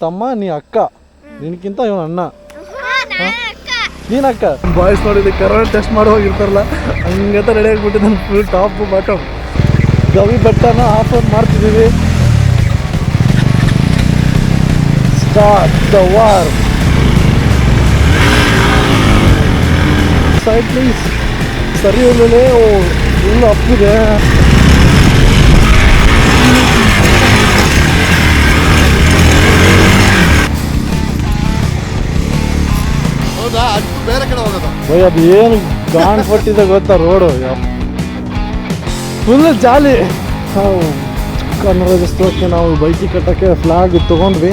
ತಮ್ಮ ನೀ ಅಕ್ಕ ನಿನಕ್ಕಿಂತ ಇವನು ಅಣ್ಣ ನೀನು ಅಕ್ಕ ಬಾಯ್ಸ್ ನೋಡಿದ್ದೆ ಕರೋನಾ ಟೆಸ್ಟ್ ಮಾಡಿ ಹೋಗಿರ್ತಾರಲ್ಲ ಹಂಗಂತ ರೆಡಿ ಆಗಿಬಿಟ್ಟು ನಾನು ಫುಲ್ ಟಾಪ್ ಬಾಟಮ್ ಗವಿ ಬೆಟ್ಟನ ಆಫ್ ಆನ್ ಮಾಡ್ತಿದ್ದೀವಿ. Start the war. Side please. ಸರಿ ಒಳ್ಳೆ ಫುಲ್ ಅಪ್ಪಿದೆ. ಬೇರೆ ಕಡೆ ಹೋಗೋದು ಬೈ ಅದು ಏನು ಗಾಂಡ್ ಕೊಟ್ಟಿದೆ ಗೊತ್ತಾ ರೋಡು ಫುಲ್ ಜಾಲಿ. ಕನ್ನಡ ರಾಜ್ಯೋತ್ಸವಕ್ಕೆ ನಾವು ಬೈಕಿ ಕಟ್ಟಕ್ಕೆ ಫ್ಲಾಗ್ ತಗೊಂಡ್ವಿ.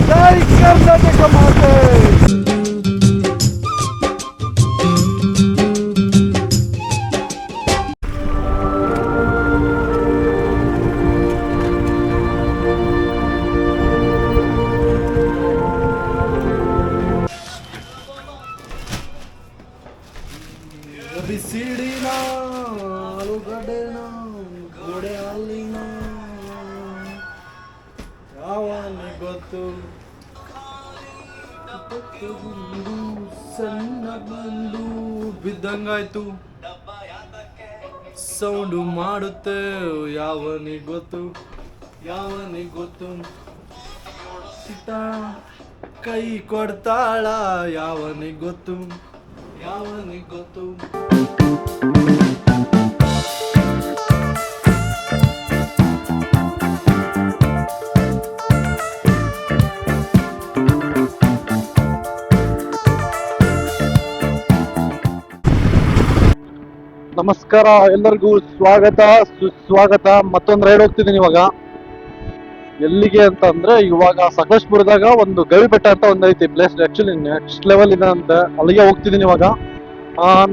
ಜೈ ಕರ್ನಾಟಕ ಮಾತೆ. ಬಿಸಿಡಿನ ಆಲೂಗಡ್ಡೆನ ಗೋಡೆ ಅಲ್ಲಿನ ಯಾವನಿ ಗೊತ್ತು ಸಣ್ಣ ಬಂದು ಬಿದ್ದಂಗಾಯ್ತು ಸೌಂಡು ಮಾಡುತ್ತೆ ಯಾವನಿ ಗೊತ್ತು ಕೈ ಕೊಡ್ತಾಳ ಯಾವನಿ ಗೊತ್ತು. ನಮಸ್ಕಾರ ಎಲ್ಲರಿಗೂ ಸ್ವಾಗತ ಸುಸ್ವಾಗತ. ಮತ್ತೊಂದು ರೈಡ್ ಹೋಗ್ತಿದ್ದೀನಿ ಇವಾಗ. ಎಲ್ಲಿಗೆ ಅಂತ ಅಂದ್ರೆ ಇವಾಗ ಸಕಲೇಶ್ಪುರದಾಗ ಒಂದು ಗವಿ ಬೆಟ್ಟ ಅಂತ ಒಂದು ಐತಿ ಪ್ಲೇಸ್. ಆಕ್ಚುಲಿ ನೆಕ್ಸ್ಟ್ ಲೆವೆಲ್ ಇದೆ ಅಂತ ಅಲ್ಲಿಗೆ ಹೋಗ್ತಿದ್ದೀನಿ ಇವಾಗ.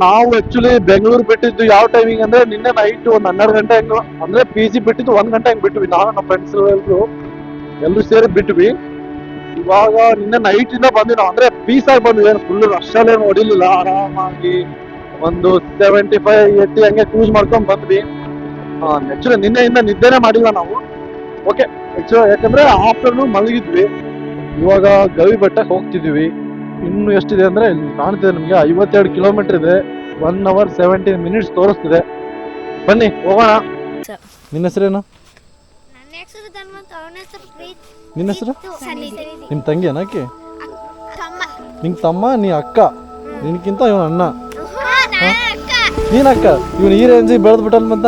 ನಾವು ಆಕ್ಚುಲಿ ಬೆಂಗಳೂರು ಬಿಟ್ಟಿದ್ದು ಯಾವ ಟೈಮಿಂಗ್ ಅಂದ್ರೆ ನಿನ್ನೆ ನೈಟ್ ಒಂದು 12 ಗಂಟೆ ಹಂಗ ಅಂದ್ರೆ PG ಬಿಟ್ಟಿದ್ದು 1 ಗಂಟೆ ಹಂಗೆ ಬಿಟ್ವಿ. ನಾನು ನಮ್ಮ ಫ್ರೆಂಡ್ಸ್ ಎಲ್ಲರೂ ಸೇರಿ ಬಿಟ್ವಿ. ಇವಾಗ ನಿನ್ನೆ ನೈಟ್ ಇಂದ ಬಂದ್ವಿ ನಾವು. ಅಂದ್ರೆ ಪೀಸ್ ಆಗಿ ಬಂದ್ವಿ, ಏನು ಫುಲ್ ರಶ್ ಏನು ಹೊಡಿಲಿಲ್ಲ. ಆರಾಮಾಗಿ ಒಂದು 75-80 ಹಂಗೆ ಕ್ರೂಸ್ ಮಾಡ್ಕೊಂಡ್ ಬಂದ್ವಿ. ಆಕ್ಚುಲಿ ನಿನ್ನೆಯಿಂದ ನಿದ್ದೆನೆ ಮಾಡಿಲ್ಲ ನಾವು. ಓಕೆ ಯಾಕಂದ್ರೆ ಆಫ್ಟರ್ನೂನ್ ಮಲಗಿದ್ವಿ. ಇವಾಗ ಗವಿ ಬೆಟ್ಟಕ್ಕೆ ಹೋಗ್ತಿದ್ವಿ. ಇನ್ನು ಎಷ್ಟಿದೆ ಅಂದ್ರೆ ಇಲ್ಲಿ ಕಾಣ್ತಿದೆ ನಿಮ್ಗೆ 52 ಕಿಲೋಮೀಟರ್ ಇದೆ. 1 hour 17 minutes ತೋರಿಸ್ತಿದೆ. ಬನ್ನಿ ಹೋಗೋಣ. ನಿನ್ನ ಹೆಸರೇನು? ನಿನ್ನ ಹೆಸರು? ನಿಮ್ ತಂಗಿ ಏನಕ್ಕೆ? ನಿಂಗೆ ತಮ್ಮ ನೀ ಅಕ್ಕ ನಿನ್ಕಿಂತ ಇವನು ಅಣ್ಣ ನೀನ್ ಅಕ್ಕ. ಇವನು ಈ ರೇಂಜಿಗೆ ಬೆಳೆದ್ಬಿಟ್ಟಲ್ ಮತ್ತ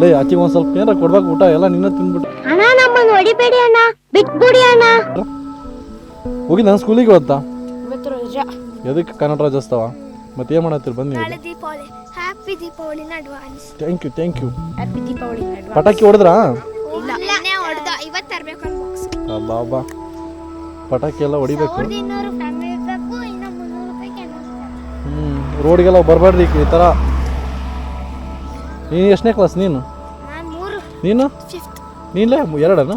ಲೇ ಆಚೆಗೆ ಒಂದ್ ಸ್ವಲ್ಪ ಏನಾರ ಕೊಡ್ಬೇಕು ಊಟ ಎಲ್ಲ ನಿನ್ನ ತಿಂದ್ಬಿಟ್ಟು. ಹೋಗಿ ನನ್ನ ಸ್ಕೂಲಿಗೆ ಹೋಗ್ತಾ ಎದಕ್ಕೆ ಕನ್ನಡ ರಾಜ್ಯೋತ್ಸವ ಮತ್ತೆ ಏನ್ ಮಾಡತ್ತೀರಿ ಬನ್ನಿ. Thank you. ಪಟಾಕಿ ಹೊಡೆದ್ರಾ? ಬಾಬಾ ಪಟಾಕಿ ಎಲ್ಲ ಹೊಡಿಬೇಕು. ರೋಡ್ಗೆಲ್ಲ ಬರಬೇಡ್ರಿ ಈ ಥರ. ನೀನು ಎಷ್ಟನೇ ಕ್ಲಾಸ್? ನೀನು ನೀನ್ಲೇ 2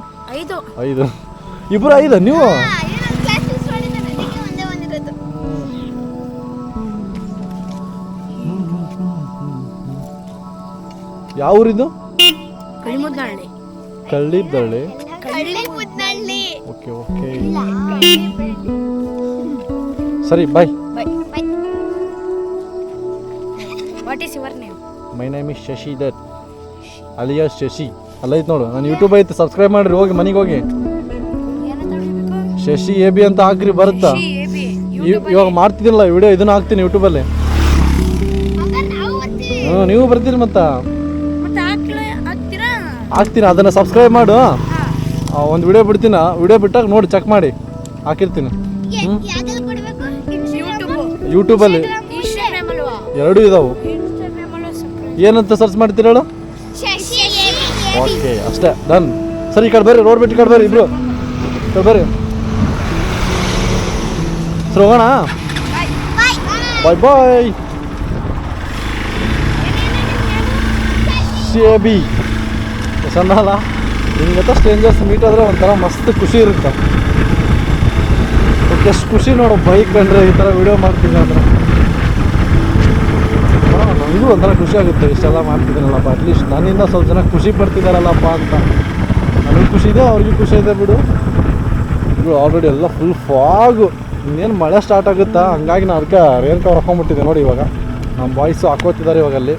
5 ಇಬ್ಬರು 5 ನೀವು? ಯಾವ ಊರಿದು? ಕಳ್ಳಿದ್ದಳ್ಳಿ. ಓಕೆ ಸರಿ bye. My name is Shashidhar alias Shashi. ಅಲ್ಲೈತೆ ನೋಡು, ನಾನು ಯೂಟ್ಯೂಬ್ ಐತೆ, ಸಬ್ಸ್ಕ್ರೈಬ್ ಮಾಡ್ರಿ. ಹೋಗಿ ಮನೆಗೆ ಹೋಗಿ ಶಶಿ AB ಅಂತ ಹಾಕ್ರಿ, ಬರುತ್ತಾ? ಇವಾಗ ಮಾಡ್ತಿದ್ದಿಲ್ಲ ವಿಡಿಯೋ, ಇದನ್ನ ಹಾಕ್ತೀನಿ ಯೂಟ್ಯೂಬಲ್ಲಿ. ನೀವು ಬರ್ತೀರಿ ಮತ್ತ ಹಾಕ್ತೀನಿ, ಅದನ್ನ ಸಬ್ಸ್ಕ್ರೈಬ್ ಮಾಡು. ಒಂದು ವಿಡಿಯೋ ಬಿಡ್ತೀನಿ, ವಿಡಿಯೋ ಬಿಟ್ಟಾಗ ನೋಡಿ ಚೆಕ್ ಮಾಡಿ ಹಾಕಿರ್ತೀನಿ. ಯೂಟ್ಯೂಬಲ್ಲಿ 2 ಇದಾವು. ಏನಂತ ಸರ್ಚ್ ಮಾಡ್ತೀರ ಹೇಳು? ಓಕೆ ಅಷ್ಟೇ, ಡನ್. ಸರಿ ಈ ಕಡೆ ಬರ್ರಿ, ರೋಡ್ ಬಿಟ್ಟು ಈ ಕಡೆ ಬರ್ರಿ, ಇಬ್ರು ಈ ಕಡೆ ಬರ್ರಿ. ಸರಿ ಹೋಗೋಣ. ಬಾಯ್. CAB ಸಣ್ಣ ಅಲ್ಲ ನಿಮ್ಗೆ ಸ್ಟ್ರೇಂಜರ್ಸ್ ಮೀಟ್ ಆದ್ರೆ ಒಂಥರ ಮಸ್ತ್ ಖುಷಿ ಇರುತ್ತೆ. ಓಕೆ ಎಷ್ಟು ಖುಷಿ ನೋಡು ಬೈಕ್ ಕಂಡ್ರೆ ಈ ಥರ ವಿಡಿಯೋ ಮಾಡ್ತೀನಿ ಅಂದ್ರೆ. ನನಗೂ ಒಂಥರ ಖುಷಿ ಆಗುತ್ತೆ ಇಷ್ಟೆಲ್ಲ ಮಾಡ್ತಿದ್ದೀನಲ್ಲಪ್ಪ, ಅಟ್ಲೀಸ್ಟ್ ನನ್ನಿಂದ ಸ್ವಲ್ಪ ಜನ ಖುಷಿ ಪಡ್ತಿದ್ದಾರಲ್ಲಪ್ಪ ಅಂತ. ನನಗೂ ಖುಷಿ ಇದೆ, ಅವ್ರಿಗೂ ಖುಷಿ ಇದೆ ಬಿಡು. ಆಲ್ರೆಡಿ ಎಲ್ಲ ಫುಲ್ ಫಾಗು, ಇನ್ನೇನು ಮಳೆ ಸ್ಟಾರ್ಟ್ ಆಗುತ್ತಾ, ಹಂಗಾಗಿ ನಾನು ಅದಕ್ಕೆ ರೇನ್ ಕವರ್ ಹಾಕೊಂಡ್ಬಿಟ್ಟಿದ್ದೆ ನೋಡಿ. ಇವಾಗ ನಮ್ಮ ಬಾಯ್ಸು ಹಾಕೋತಿದ್ದಾರೆ ಇವಾಗ ಅಲ್ಲಿ.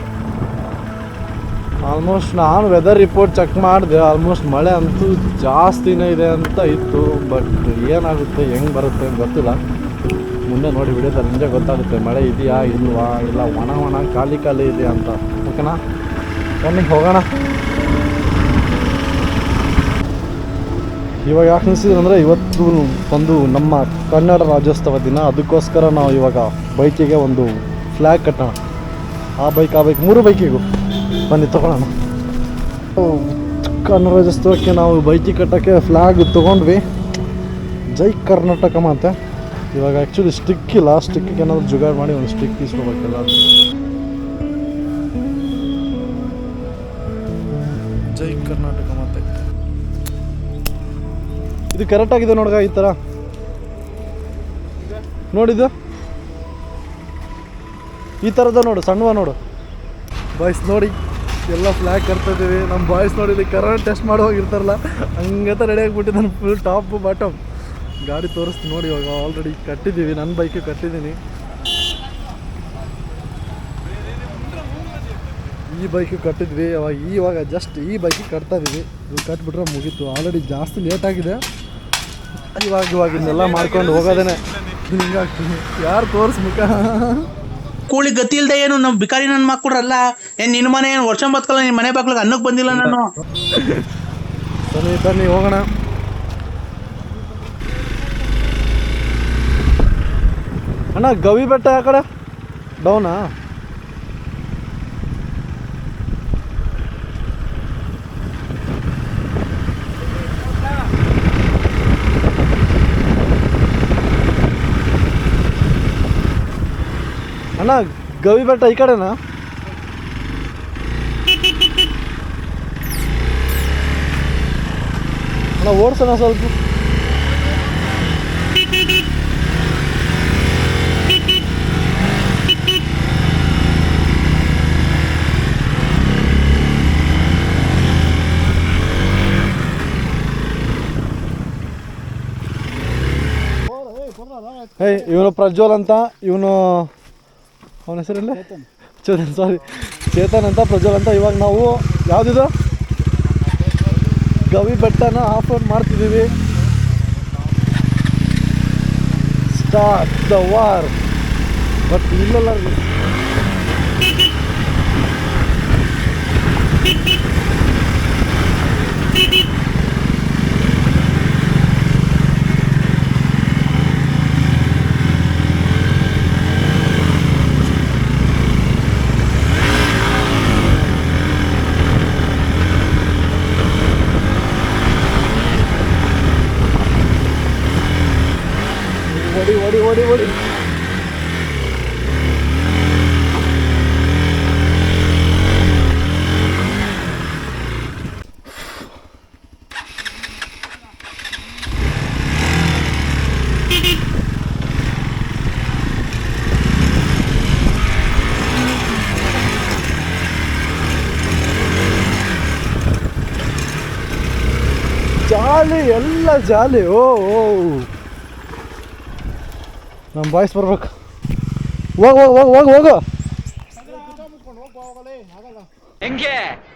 ಆಲ್ಮೋಸ್ಟ್ ನಾನು ವೆದರ್ ರಿಪೋರ್ಟ್ ಚೆಕ್ ಮಾಡಿದೆ, ಆಲ್ಮೋಸ್ಟ್ ಮಳೆ ಅಂತೂ ಜಾಸ್ತಿನೇ ಇದೆ ಅಂತ ಇತ್ತು. ಬಟ್ ಏನಾಗುತ್ತೆ ಹೆಂಗೆ ಬರುತ್ತೆ ಗೊತ್ತಿಲ್ಲ, ಮುಂದೆ ನೋಡಿ ವಿಡಿಯೋದಲ್ಲಿ ನಿಜ ಗೊತ್ತಾಗುತ್ತೆ ಮಳೆ ಇದೆಯಾ ಇಲ್ವಾ, ಇಲ್ಲ ಒಣ ಖಾಲಿ ಇದೆಯಾ ಅಂತ. ಓಕೆನಾ, ಬನ್ನಿ ಹೋಗೋಣ. ಇವಾಗ ಯಾಕೆ ಅನಿಸಿದ್ರೆ ಅಂದರೆ ಇವತ್ತು ಒಂದು ನಮ್ಮ ಕನ್ನಡ ರಾಜ್ಯೋತ್ಸವ ದಿನ, ಅದಕ್ಕೋಸ್ಕರ ನಾವು ಇವಾಗ ಬೈಕಿಗೆ ಒಂದು ಫ್ಲ್ಯಾಗ್ ಕಟ್ಟೋಣ. ಆ ಬೈಕ್ 3 ಬೈಕಿಗೂ ಬನ್ನಿ ತೊಗೊಳ್ಳೋಣ. ಕನ್ನಡ ರಾಜ್ಯೋತ್ಸವಕ್ಕೆ ನಾವು ಬೈಕಿಗೆ ಕಟ್ಟೋಕ್ಕೆ ಫ್ಲ್ಯಾಗ್ ತೊಗೊಂಡ್ವಿ, ಜೈ ಕರ್ನಾಟಕ ಮತ್ತೆ. ಇವಾಗ ಆ್ಯಕ್ಚುಲಿ ಸ್ಟಿಕ್ ಇಲ್ಲ, ಸ್ಟಿಕ್ಕಿಗೆ ಏನಾದರೂ ಜುಗಾಡ್ ಮಾಡಿ ಒಂದು ಸ್ಟಿಕ್ ಇಸ್ಕೋಬೇಕಲ್ಲ. ಜೈ ಕರ್ನಾಟಕ ಮತ್ತೆ ಇದು ಕರೆಕ್ಟಾಗಿದೆ ನೋಡ್ಗ, ಈ ಥರ ನೋಡಿದ್ದು ಈ ಥರದ ನೋಡು, ಸಣ್ಣವ ನೋಡು. ಬಾಯ್ಸ್ ನೋಡಿ ಎಲ್ಲ ಫ್ಲ್ಯಾಗ್ ಕಟ್ತಿದ್ದೀವಿ. ನಮ್ಮ ಬಾಯ್ಸ್ ನೋಡಿ ಇಲ್ಲಿ ಕರೋನಾ ಟೆಸ್ಟ್ ಮಾಡಿ ಹೋಗಿರ್ತಾರಲ್ಲ ಹಂಗಂತ ರೆಡಿ ಆಗಿಬಿಟ್ಟಿದ್ದಾನೆ, ಫುಲ್ ಟಾಪ್ ಬಾಟಮ್. ಗಾಡಿ ತೋರಿಸ್ತೀನಿ ನೋಡಿ. ಇವಾಗ ಆಲ್ರೆಡಿ ಕಟ್ಟಿದ್ದೀವಿ, ನನ್ನ ಬೈಕಿಗೆ ಕಟ್ಟಿದ್ದೀನಿ. ಈ ಬೈಕಿಗೆ ಕಟ್ಟಿದ್ವಿ, ಇವಾಗ ಜಸ್ಟ್ ಈ ಬೈಕಿಗೆ ಕಟ್ತಾ ಇದ್ದೀವಿ. ಇದು ಕಟ್ಬಿಟ್ರೆ ಮುಗೀತು. ಆಲ್ರೆಡಿ ಜಾಸ್ತಿ ಲೇಟಾಗಿದೆ. ಇವಾಗ ಇನ್ನೆಲ್ಲ ಮಾಡ್ಕೊಂಡು ಹೋಗೋದೇನೆ ಹಿಂಗಾಗ್ತೀನಿ. ಯಾರು ತೋರಿಸ್ ಮುಖ ಕೂಳಿ ಗತಿ ಇಲ್ದೆ ಏನು ನಾವು ಬಿಕಾರಿ ನನ್ನ ಮಕ್ಕಳಲ್ಲ. ಏನು ನಿನ್ನ ಮನೆ ಏನು ವರ್ಷ ಬದುಕಲ್ಲ, ನಿನ್ನ ಮನೆ ಬಾಗ್ಲಿಗೆ ಅನ್ನಕ್ಕೆ ಬಂದಿಲ್ಲ ನಾನು. ಬನ್ನಿ ಹೋಗೋಣ. ಅಣ್ಣ ಗವಿ ಬೆಟ್ಟ ಆ ಕಡೆ ಡೌನಾ? ಅಣ್ಣ ಗವಿ ಬೆಟ್ಟ ಈ ಕಡೆನಾ? ಅಣ್ಣ ಓಡಿಸೋಣ ಸ್ವಲ್ಪ. ಇವನು ಪ್ರಜ್ವಲ್ ಅಂತ, ಇವನು ಅವನ ಹೆಸರಲ್ಲ ಚೇತನ್ ಅಂತ, ಪ್ರಜ್ವಲ್ ಅಂತ. ಇವಾಗ ನಾವು ಯಾವುದಿದು ಗವಿ ಬೆಟ್ಟನ ಆಫ್ ರೋಡ್ ಮಾಡ್ತಿದ್ದೀವಿ. Start the war. ಬಟ್ ಇಲ್ಲಲ್ಲ ಓಡಿ. ಜಾಲಿ, ಎಲ್ಲ ಜಾಲಿ. ಓ ನಮ್ಮ ಬಾಯ್ಸ್ ಬರ್ಬೇಕು. ಹೋಗು.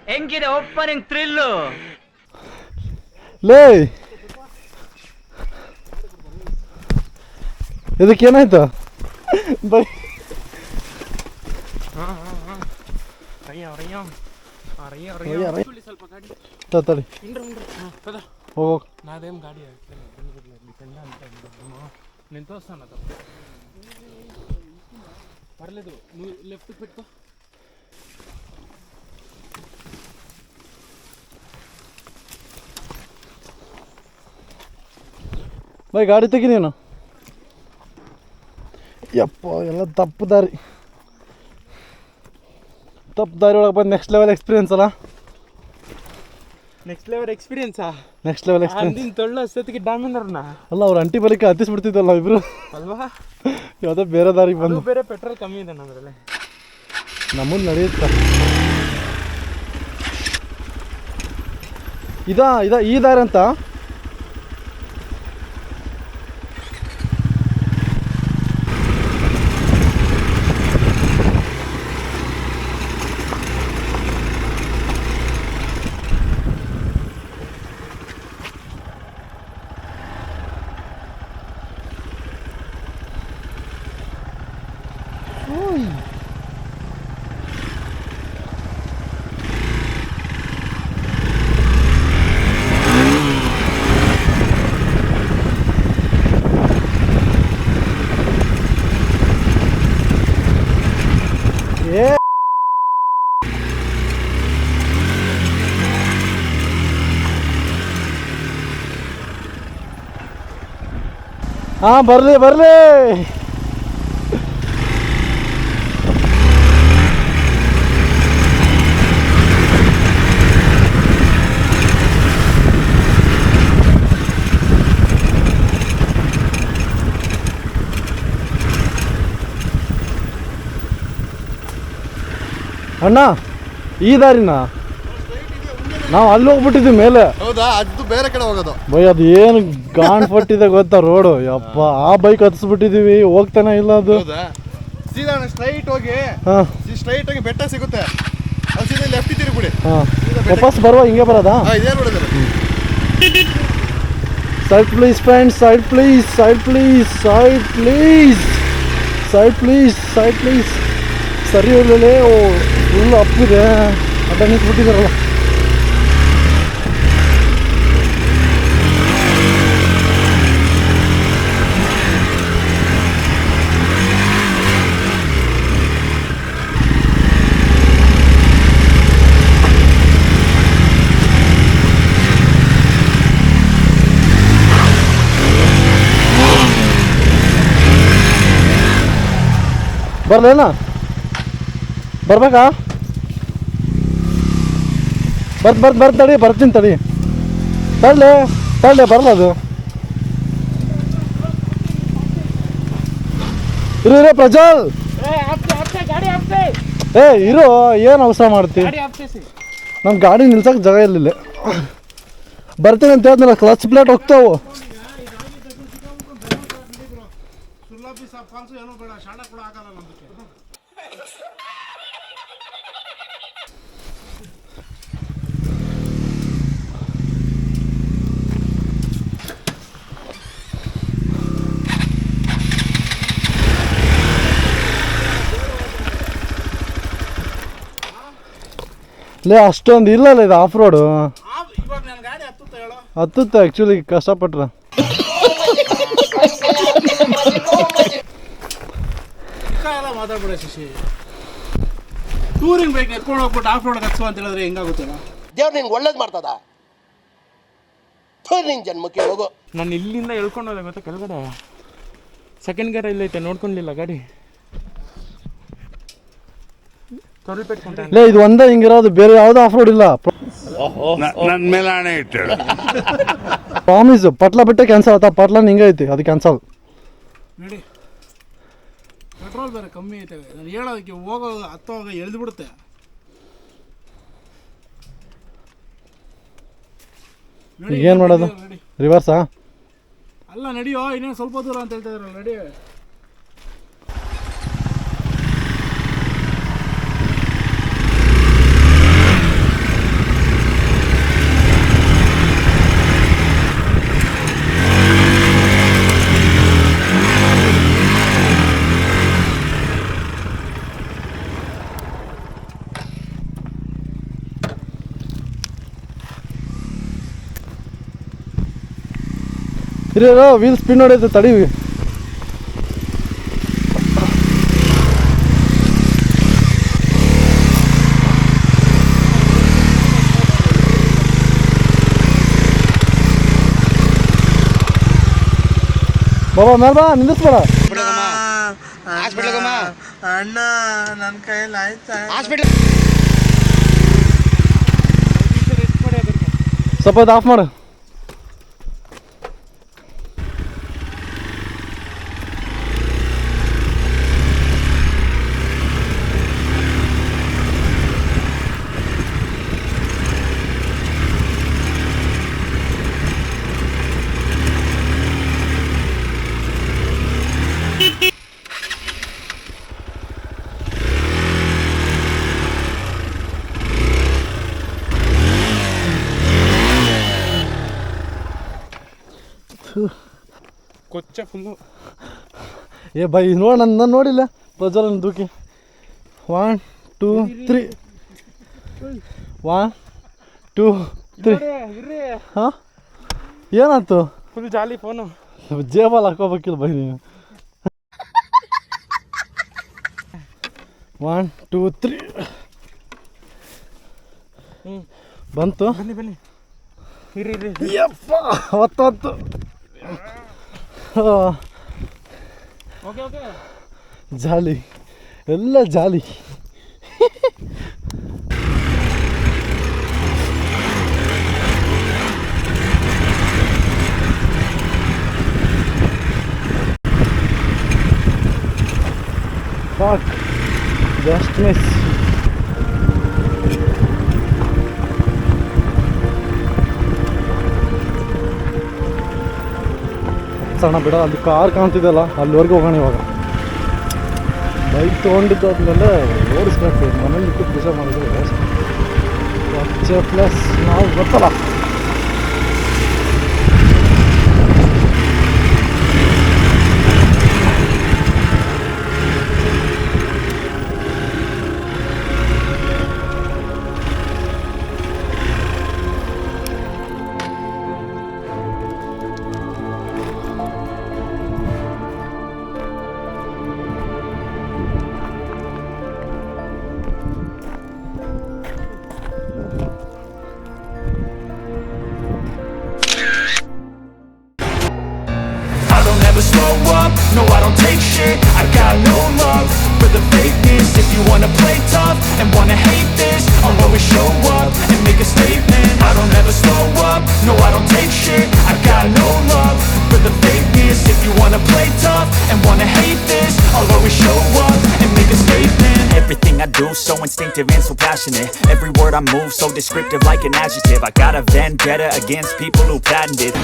ಹೆಂಗಿದೆ ಓಪನಿಂಗ್ ಥ್ರಿಲ್ಲು? ಲೇ ಇದಕ್ಕೇನಾಯ್ತು? ಬೈ ತಡಿ ಹೋಗೋ. నాదేం గాడి నేను తోస్తాను పర్లేదు, నువ్వు లెఫ్ట్ పెట్టుకో. ಬೈ ಗಾಡಿ ತೆಗಿ ನೀನು. ಯಪ್ಪ ಎಲ್ಲ ತಪ್ಪು ದಾರಿ ಒಳಗೆ ಬಂದು ನೆಕ್ಸ್ಟ್ ಲೆವೆಲ್ ಎಕ್ಸ್ಪೀರಿಯನ್ಸ್ ಅಲ್ಲ. ನೆಕ್ಸ್ಟ್ ಲೆವೆಲ್ ಎಕ್ಸ್ಪೀರಿಯನ್ಸಾ? Next level experience. ಅಂದಿನ ತೊಳ್ಳು ಅಷ್ಟೊತ್ತಿಗೆ ಡಾಮಿನರ್ನ ಅಲ್ಲ, ಅವ್ರು ಅಂಟಿ ಬಲಿಕೆ ಹತ್ತಿಸ್ಬಿಡ್ತಿದ್ದಲ್ಲ ನಾವು ಇಬ್ರು ಅಲ್ವಾ? ಯಾವುದೋ ಬೇರೆ ದಾರಿಗೆ ಬಂದು. ಬೇರೆ ಪೆಟ್ರೋಲ್ ಕಮ್ಮಿ ಇದೆ ನಮ್ಮದ್ರಲ್ಲಿ. ನಮ್ಮದು ನಡೆಯುತ್ತೆ. ಈ ದಾರಿ ಅಂತ ಹಾಂ ಬರಲಿ ಅಣ್ಣ ಈ ದಾರಿನ ನಾವು ಅಲ್ಲಿ ಹೋಗ್ಬಿಟ್ಟಿದ್ವಿ ಮೇಲೆ. ಹೌದಾ? ಅದು ಬೇರೆ ಕಡೆ ಹೋಗೋದು ಬೈ. ಅದು ಏನು ಗಾಂಡ್ ಪಟ್ಟಿದೆ ಗೊತ್ತಾ ರೋಡು. ಯಪ್ಪ, ಆ ಬೈಕ್ ಹತ್ಸ್ಬಿಟ್ಟಿದೀವಿ, ಹೋಗ್ತಾನೆ ಇಲ್ಲ ಅದು. ಹೌದಾ? ಸೀದಾ ಸ್ಟ್ರೈಟ್ ಹೋಗಿ, ಹಾಂ ಸ್ಟ್ರೈಟ್ ಹೋಗಿ ಬೆಟ್ಟ ಸಿಗುತ್ತೆ, ಅದು ಸೀದಾ ಲೆಫ್ಟ್ ತಿರುಗಿಬಿಡಿ. ಹಾಂ, ವಾಪಸ್ ಬರುವ ಹಿಂಗೆ ಬರೋದಾ? ಇದೇ ನೋಡಿದ್ರೆ side please friends, side please, side please, side please, side please, side please. ಸರಿ ಹೋಗಲೇ. ಓ, ಫುಲ್ ಅಪ್ಪಿದೆ, ಅಡ್ಡ ನಿಂತ್ಬಿಟ್ಟಿದಾರಲ್ಲ. ಬರ್ಲೇನಾ? ಬರ್ಬೇಕಾ? ತಡಿ, ಬರ್ತೀನಿ ತಡಿ. ತಳ್ಳೆ ಬರಲ್ಲ ಅದು. ಇರು ಪ್ರಜ್ವಲ್. ಇರು, ಏನು ಅವಸರ ಮಾಡ್ತಿ? ನಮ್ಮ ಗಾಡಿ ನಿಲ್ಸಕ್ಕೆ ಜಾಗ ಇರಲಿಲ್ಲ. ಬರ್ತೀನಿ ಅಂತ ಹೇಳಿದ್ನಲ್ಲ, ಕ್ಲಚ್ ಪ್ಲೇಟ್ ಹೋಗ್ತಾವು. ಅಷ್ಟೊಂದು ಇಲ್ಲಲ್ಲ ಇದು ಆಫ್ ರೋಡು. ಹತ್ತುತ್ತೆ ಆ್ಯಕ್ಚುಲಿ ಕಷ್ಟಪಟ್ರೆ. ಮಾತಾಡ್ಬಿಡ ಶಿಶಿ. ಟೂರಿಂಗ್ ಬೈಕ್ ಎತ್ಕೊಂಡು ಹೋಗ್ಬಿಟ್ಟು ಆಫ್ ರೋಡ್ ಹಚ್ಚು ಅಂತ ಹೇಳಿದ್ರೆ ಹೆಂಗಾಗುತ್ತೆ? ದೇವ್ರು ನಿನ್ಗೆ ಒಳ್ಳೇದು ಮಾಡ್ತದ? ನಿನ್ ಜನ್ಮಕ್ಕೆ ಹೋಗೋ. ನಾನು ಇಲ್ಲಿಂದ ಹೇಳ್ಕೊಂಡು ಹೋದೆ ಗೊತ್ತಾ ಕೆಳಗಡೆ. ಸೆಕೆಂಡ್ ಗೇರ್ ಇಲ್ಲೈತೆ, ನೋಡ್ಕೊಂಡಿಲ್ಲ ಗಾಡಿ. ಇದು ಒಂದೇ ಹಿಂಗಿರೋದು, ಬೇರೆ ಯಾವ್ದು ಆಫ್ ರೋಡ್ ಇಲ್ಲ. ನನ್ನ ಮೇಲೆ ಹಣೆ ಇಟ್ಟಳು. ಪ್ರಾಮಿಸ್, ಪಟ್ಲ ಬಿಟ್ಟೆ ಕ್ಯಾನ್ಸಲ್ ಆಯ್ತಾ? ಪಟ್ಲ ಹಿಂಗೆ ಐತಿ, ಅದು ಕ್ಯಾನ್ಸಲ್. ನೋಡಿ, ಪೆಟ್ರೋಲ್ ಬೇರೆ ಕಮ್ಮಿ ಐತೆ. ನಾನು ಹೇಳೋದಕ್ಕೆ ಹೋಗೋದು ಹತ್ತೋಗ ಎಳ್ದು ಬಿಡುತ್ತೆ. ಏನು ಮಾಡೋದು? ರಿವರ್ಸಾ? ಅಲ್ಲ ನಡಿಯೋ, ಇನ್ನೇನು ಸ್ವಲ್ಪ ದೂರ ಅಂತ ಹೇಳ್ತಾ ಇದ್ರಲ್ಲ, ನಡಿ. ಇರೋ ವೀಲ್ ಸ್ಪಿನ್ ಹೊಡೆಯುತ್ತೆ, ತಡಿ. ಬಾಬಾ ಮೇಲ್ ಬಾ, ನಿಂದಿಸ್ಬೇಡ. ಅಣ್ಣ, ನನ್ನ ಕೈಯಲ್ಲಿ ಆಯ್ತಾ? ಸ್ವಲ್ಪ ಆಫ್ ಮಾಡು. ಕೊಚ್ಚ ಫುಲ್ಲು. ಏ ಬೈ ನೋಡ ನನ್ನ ನೋಡಿಲ್ಲ ಪ್ರಜ್ವಲ್ ದೂಕಿ 1 2 3 1 2 3 ಹಾಂ ಏನಾಯ್ತು? Full jolly phone. ಜೇಬಲ್ಲಿ ಹಾಕೋಬೇಕಿಲ್ಲ ಬೈ ನೀನು. 1 2 3 ಬಂತು. ಬನ್ನಿ ಇರಿ ಯಪ್ಪ ಅವತ್ತು ಓಕೆ ಜಾಲಿ ಎಲ್ಲ ಜಾಲಿ. Fuck, just miss. ಸಣ್ಣ ಬಿಡ, ಅಲ್ಲಿ ಕಾರ್ ಕಾಣ್ತಿದ್ದಲ್ಲ ಅಲ್ಲಿವರೆಗೂ ಹೋಗೋಣ. ಇವಾಗ ಬೈಕ್ ತೊಗೊಂಡಿದ್ದಾದ್ಮೇಲೆ ಓಡಿಸ್ಬೇಕು. ಮನೇಲಿ ಇಟ್ಟು ಪೂಜೆ ಮಾಡಿದ್ರೆ ವೇಸ್ಟ್. ಪ್ಲಸ್ ನಾವು ಗೊತ್ತಲ್ಲ. Slow up, no I don't take shit. I got no love for the fakeness. If you wanna play tough and wanna hate this, I'll always show up and make a statement. I don't ever slow up, no I don't take shit. I got no love for the fakeness. If you wanna play tough and wanna hate this, I'll always show up and make a statement. Everything I do so instinctive and so passionate. Every word I move so descriptive like an adjective. I got a vendetta against people who patented.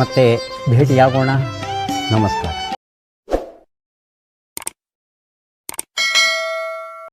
ಮತ್ತೆ ಭೇಟಿಯಾಗೋಣ. ನಮಸ್ಕಾರ.